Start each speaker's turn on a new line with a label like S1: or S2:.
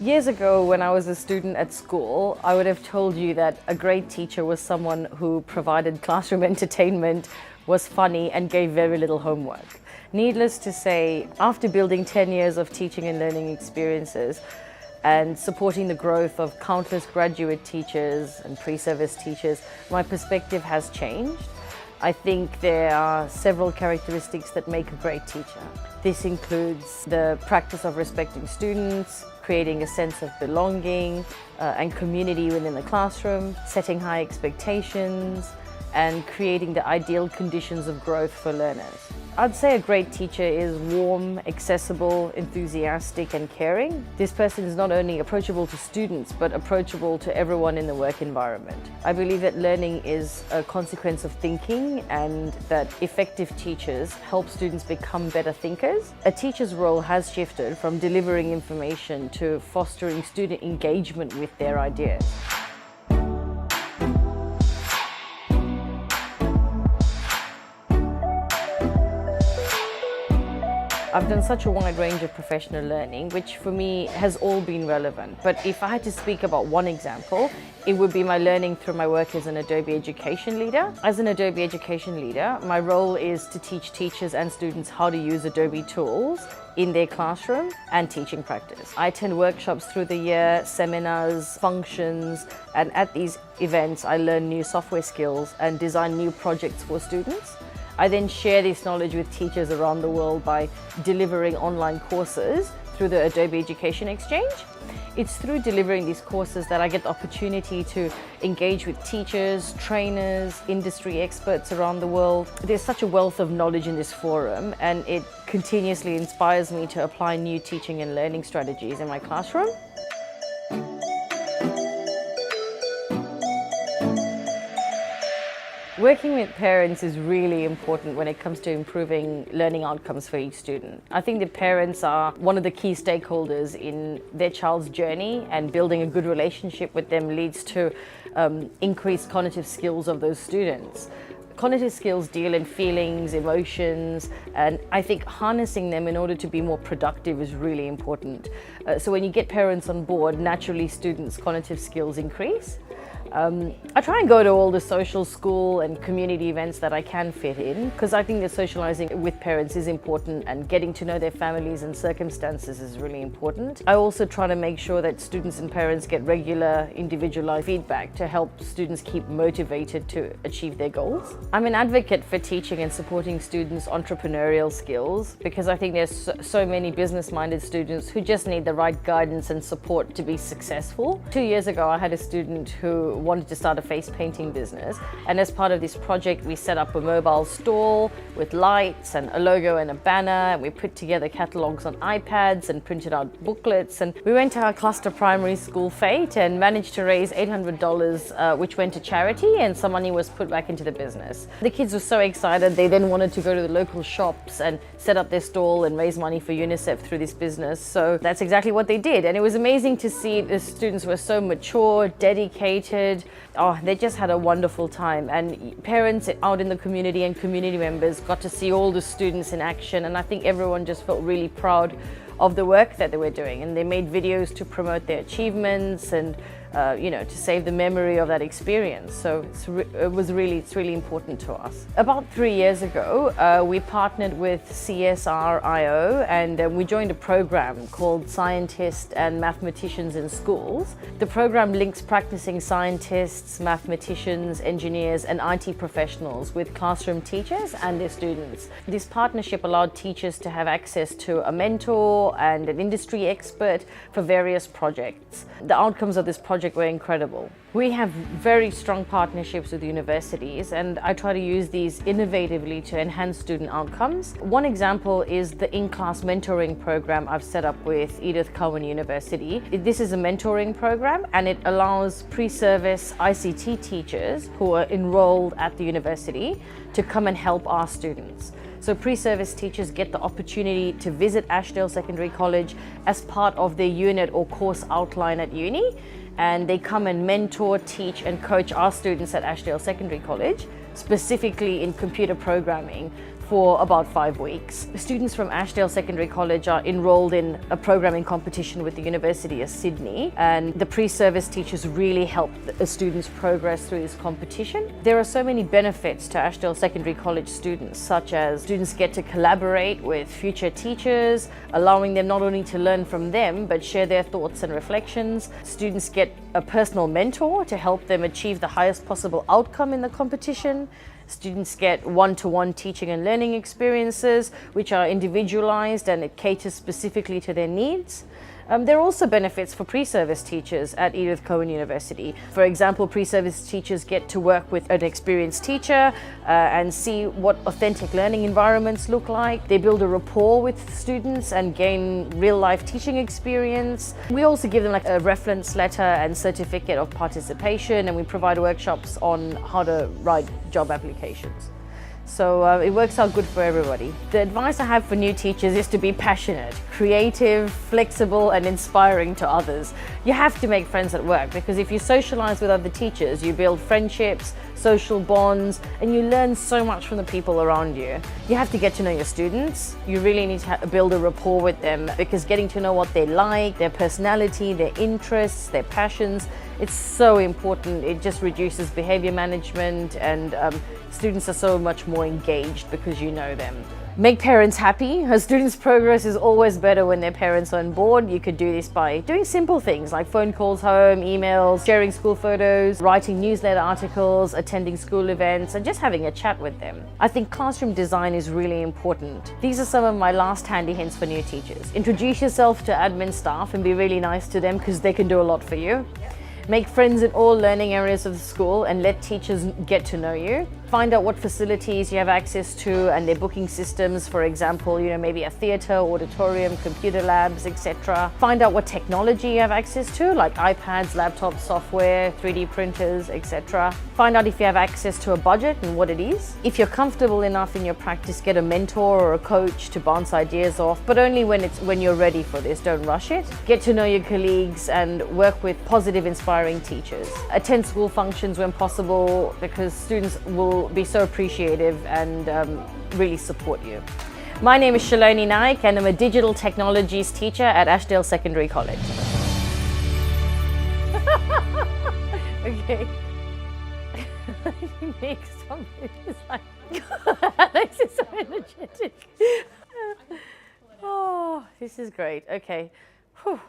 S1: Years ago, when I was a student at school, I would have told you that a great teacher was someone who provided classroom entertainment, was funny, and gave very little homework. Needless to say, after building 10 years of teaching and learning experiences and supporting the growth of countless graduate teachers and pre-service teachers, my perspective has changed. I think there are several characteristics that make a great teacher. This includes the practice of respecting students, creating a sense of belonging and community within the classroom, setting high expectations, and creating the ideal conditions of growth for learners. I'd say a great teacher is warm, accessible, enthusiastic, and caring. This person is not only approachable to students, but approachable to everyone in the work environment. I believe that learning is a consequence of thinking and that effective teachers help students become better thinkers. A teacher's role has shifted from delivering information to fostering student engagement with their ideas. I've done such a wide range of professional learning, which for me has all been relevant. But if I had to speak about one example, it would be my learning through my work as an Adobe Education Leader. As an Adobe Education Leader, my role is to teach teachers and students how to use Adobe tools in their classroom and teaching practice. I attend workshops through the year, seminars, functions, and at these events I learn new software skills and design new projects for students. I then share this knowledge with teachers around the world by delivering online courses through the Adobe Education Exchange. It's through delivering these courses that I get the opportunity to engage with teachers, trainers, industry experts around the world. There's such a wealth of knowledge in this forum, and it continuously inspires me to apply new teaching and learning strategies in my classroom. Working with parents is really important when it comes to improving learning outcomes for each student. I think the parents are one of the key stakeholders in their child's journey, and building a good relationship with them leads to increased cognitive skills of those students. Cognitive skills deal in feelings, emotions, and I think harnessing them in order to be more productive is really important. So when you get parents on board, naturally students' cognitive skills increase. I try and go to all the social, school and community events that I can fit in, because I think that socializing with parents is important and getting to know their families and circumstances is really important. I also try to make sure that students and parents get regular individualized feedback to help students keep motivated to achieve their goals. I'm an advocate for teaching and supporting students' entrepreneurial skills, because I think there's so many business-minded students who just need the right guidance and support to be successful. 2 years ago, I had a student who wanted to start a face painting business, and as part of this project we set up a mobile stall with lights and a logo and a banner, and we put together catalogs on iPads and printed out booklets, and we went to our cluster primary school fete and managed to raise $800 which went to charity, and some money was put back into the business. The kids were so excited, they then wanted to go to the local shops and set up their stall and raise money for UNICEF through this business. So that's exactly what they did, and it was amazing to see the students were so mature, dedicated. They just had a wonderful time, and parents out in the community and community members got to see all the students in action, and I think everyone just felt really proud of the work that they were doing, and they made videos to promote their achievements and to save the memory of that experience. So it's really important to us. About 3 years ago, we partnered with CSR.io, and we joined a program called Scientists and Mathematicians in Schools. The program links practicing scientists, mathematicians, engineers, and IT professionals with classroom teachers and their students. This partnership allowed teachers to have access to a mentor and an industry expert for various projects. The outcomes of this project were incredible. We have very strong partnerships with universities, and I try to use these innovatively to enhance student outcomes. One example is the in-class mentoring program I've set up with Edith Cowan University. This is a mentoring program, and it allows pre-service ICT teachers who are enrolled at the university to come and help our students. So pre-service teachers get the opportunity to visit Ashdale Secondary College as part of their unit or course outline at uni, and they come and mentor, teach and coach our students at Ashdale Secondary College, specifically in computer programming, for about 5 weeks. Students from Ashdale Secondary College are enrolled in a programming competition with the University of Sydney, and the pre-service teachers really help the students progress through this competition. There are so many benefits to Ashdale Secondary College students, such as students get to collaborate with future teachers, allowing them not only to learn from them but share their thoughts and reflections. Students get a personal mentor to help them achieve the highest possible outcome in the competition. Students get one-to-one teaching and learning experiences, which are individualized and it caters specifically to their needs. There are also benefits for pre-service teachers at Edith Cowan University. For example, pre-service teachers get to work with an experienced teacher and see what authentic learning environments look like. They build a rapport with students and gain real-life teaching experience. We also give them like a reference letter and certificate of participation, and we provide workshops on how to write job applications. So it works out good for everybody. The advice I have for new teachers is to be passionate, creative, flexible and inspiring to others. You have to make friends at work, because if you socialize with other teachers, you build friendships, social bonds, and you learn so much from the people around you. You have to get to know your students. You really need to build a rapport with them, because getting to know what they like, their personality, their interests, their passions, it's so important. It just reduces behavior management, and students are so much more engaged because you know them. Make parents happy. A student's progress is always better when their parents are on board. You could do this by doing simple things like phone calls home, emails, sharing school photos, writing newsletter articles, attending school events, and just having a chat with them. I think classroom design is really important. These are some of my last handy hints for new teachers. Introduce yourself to admin staff and be really nice to them, because they can do a lot for you. Make friends in all learning areas of the school and let teachers get to know you. Find out what facilities you have access to and their booking systems, for example, maybe a theatre, auditorium, computer labs, etc. Find out what technology you have access to, like iPads, laptops, software, 3D printers, etc. Find out if you have access to a budget and what it is. If you're comfortable enough in your practice, get a mentor or a coach to bounce ideas off, but only when you're ready for this. Don't rush it. Get to know your colleagues and work with positive, inspiring teachers. Attend school functions when possible, because students will be so appreciative and really support you. My name is Shaloni Naik and I'm a digital technologies teacher at Ashdale Secondary College. Okay. Next somebody is like, Alex is so energetic. Oh, this is great. Okay. Whew.